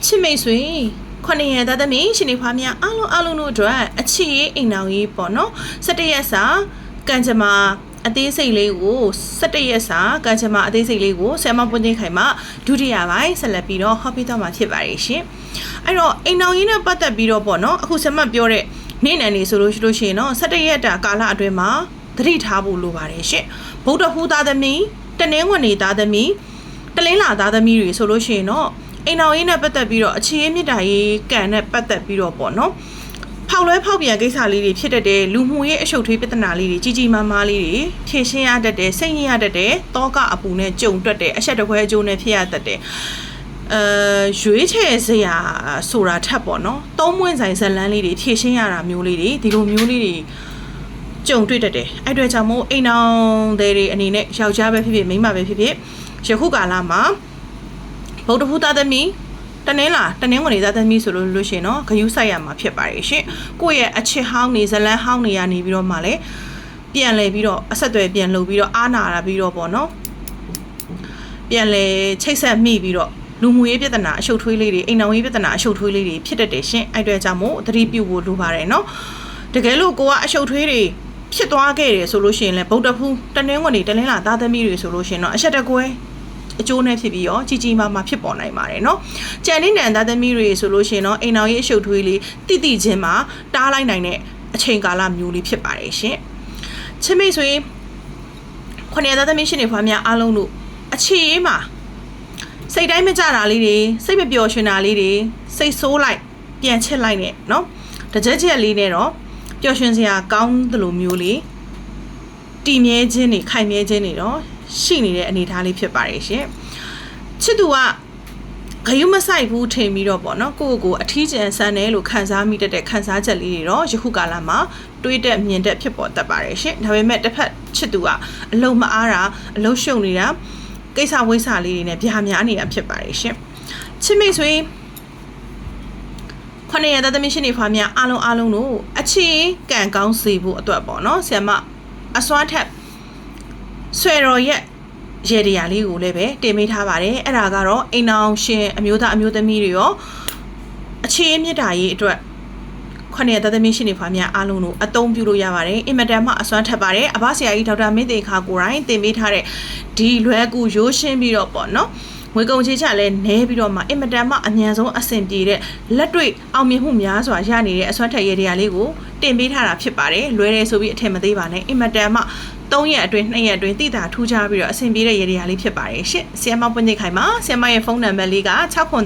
ချစ်မိတ်ဆွေခொနရသားသမီးရှင်နေဖွားများအားလုံးတို့အတွက်အချစ်ရေးအိမ်တော်ကြီးပေါ့နော်17ရက်စာကံကြမ္မာအသေးစိတ်လေးကို17ရက်စာကံကြမ္မာအသေးစိတ်လေးကိုဆရာမပွင့်တင်ခိုင်မှဒုတိယပိုင်းဆက်လက်ပြီးတော့ဟောပြတော့မှာဖြစ်ပါရဲ့ရှင်အဲ့တော့အိမ်တော်ကြီးနဲ့ပတ်သက်ပြီးတော့ပေါ့နော်အခုဆရာမပြောတဲ့နေ့နယ်နေဆိုလို့ရှိရင်တော့17ရက်တာကာလအတွင်းမှာသတိထားဖို့လိုပါတယ်ရှင်ဗုဒ္ဓဟူးသားသမီးတနင်္ဂနွေသားသမီးတလင်းလာသားသမီးတွေဆိုလို့ရှိရင်တော့အိမ်တော်ရေးနဲ့ပတ်သက်ပြီးတော့အခြေရေးမြစ်တာရေးကံနဲ့ပတ်သက်ပြီးတော့ပေါ့နော်ဖောက်လွဲဖောက်ပြန်ကိစ္စလေးတွေဖြစ်တတ်တဲ့လူမှုရေးအရှုပ်ထွေးပြဿနာလေးတွေကြီးမားမားလေးတွေဖြေရှင်းရတတ်တဲ့စိတ်ရရတတ်တဲ့တောကအပူနဲ့ကြုံတွက်တဲ့အဆက်တခွဲအကျိုးနဲ့ဖြစ်ရတတ်တဲ့ရွေးချယ်စရာဆိုတာထက်ပေါ့နော်သုံးမွင့်ဆိုင်ဇလန်းလေးတွေဖြေရှင်းရတာမျိုးလေးတွေဒီလိုမျိုးလေးတွေကြုံတွေ့တတ်တယ်အဲ့အတွက်ကြောင့်မို့အိမ်တော်တွေအနေနဲ့ယောက်ျားပဲဖြစ်ဖြစ်မိန်းမပဲဖြစ်ဖြစ်ယခုကာလမှာဗုဒ္ဓဟူးသားသမီးတနင်္ဂနွေသားသမီးဆိုလို့ရှိရင်တော့ဂယုစိုက်ရမှာဖြစ်ပါရဲ့ရှင်ကိုယ့်ရဲ့အချစ်ဟောင်းနေဇလန်းဟောင်းနေရနေပြီးတော့မှလည်းပြန်လဲပြီးတော့အဆက်အသွယ်ပြန်လုပ်ပြီးတော့အားနာတာပြီးတော့ပေါ့နော်ပြန်လဲချိတ်ဆက်မိပြီးတော့လူမှုရေးပြဿနာအရှုပ်ထွေးလေးတွေအိမ်တော်ရေးပြဿနာအရှုပ်ထွေးလေးတွေဖြစ်တတ်တယ်ရှင်အဲ့အတွက်ကြောင့်မို့သတိပြုဖို့လိုပါတယ်နော်တကယ်လို့ကိုကအရှုပ်ထွေးတွေဖြစ်သွားခဲ့တယ်ဆိုလို့ရှိရင်လည်းဗုဒ္ဓဟူးတနင်္ဂနွေတလင်းလာသားသမီးတွေဆိုလို့ရှိရင်တော့အဆက်တကွဲအကျိုးနဲ့ဖြစ်ပြီးရောကြီးမားဖြစ်ပေါ်နိုင်ပါတယ်เนาะကြံနေနံသားသမီးတွေဆိုလို့ရှိရင်တော့အိမ်တော်ရေးအရှုပ်ထွေးလေးတိချင်းမှာတားလိုက်နိုင်တဲ့အချိန်ကာလမျိုးလေးဖြစ်ပါတယ်ရှင်ချစ်မိတ်ဆွေခொနရသားသမီးရှင်တွေဖွားများအားလုံးတို့အခြေရေးမှာစိတ်တိုင်းမကြတာလေးတွေစိတ်မပျော်ရွှင်တာလေးတွေစိတ်ဆိုးလိုက်ပြန်ချစ်လိုက်နဲ့เนาะတကြက်ချက်လေးနဲ့တော့ပျော်ရွှင်စရာကောင်းသလိုမျိုးလေးတည်မြဲခြင်းတွေခိုင်မြဲခြင်းတွေတော့ရှိနေတဲ့အနေအထားလေးဖြစ်ပါတယ်ရှင်ချစ်သူကဂယုမဆိုင်ဘူးထင်ပြီးတော့ပေါ့နော်ကိုအထီးကျန်ဆန်းတယ်လို့ခံစားမိတတ်တဲ့ခံစားချက်လေးတွေတော့ယခုကာလမှာတွေးတက်မြင်တက်ဖြစ်ပေါ်တတ်ပါတယ်ရှင်ဒါပေမဲ့တစ်ဖက်ချစ်သူကအလုံးမအားတာအလုံးရှုံနေတာကိစ္စဝိစ္စလေးတွေနဲ့ဗျာများနေတာဖြစ်ပါတယ်ရှင်ချစ်မိတ်ဆွေခொနရသားသမီးရှင်တွေဖွားများအားလုံးတို့အခြေကံကောင်းစေဖို့အတွက်ပေါ့နော်ဆရာမအစွမ်းထက်ဆွေတော်ရဲ့ရေတရာလေးကိုလည်းပဲတင်ပေးထားပါတယ်အဲ့ဒါကတော့အိမ်အောင်ရှင်အမျိုးသားအမျိုးသမီးတွေရောအခြေမြစ်တာရေးအတွက်ခொနရသားသမီးရှင်တွေဖွားများအားလုံးတို့အသုံးပြုလို့ရပါတယ်အင်မတန်မှအစွမ်းထက်ပါတယ်အဘဆရာကြီးဒေါက်တာမင်းတေခါကိုယ်တိုင်တင်ပေးထားတဲ့ဒီလွယ်ကူရိုးရှင်းပြီးတော့ပေါ့နော်ငွေကုန်ချေချလဲနဲပြီးတော့မှအင်မတန်မှအမြန်ဆုံးအဆင်ပြေတဲ့လက်တွေ့အောင်မြင်မှုများစွာရနေတဲ့အစွမ်းထက်ရေတရာလေးကိုတင်ပေးထားတာဖြစ်ပါတယ်လွယ်တယ်ဆိုပြီးအထင်မသေးပါနဲ့အင်မတန်မှ3ရက်အတွင်း2ရက်အတွင်းတိတာထူးခြားပြီးတော့အဆင်ပြေတဲ့ရေတရာလေးဖြစ်ပါတယ်ရှင့်ဆီယမပွင့်နေခိုင်မှာဆီယမရဲ့ဖုန်းနံပါတ်လေးက6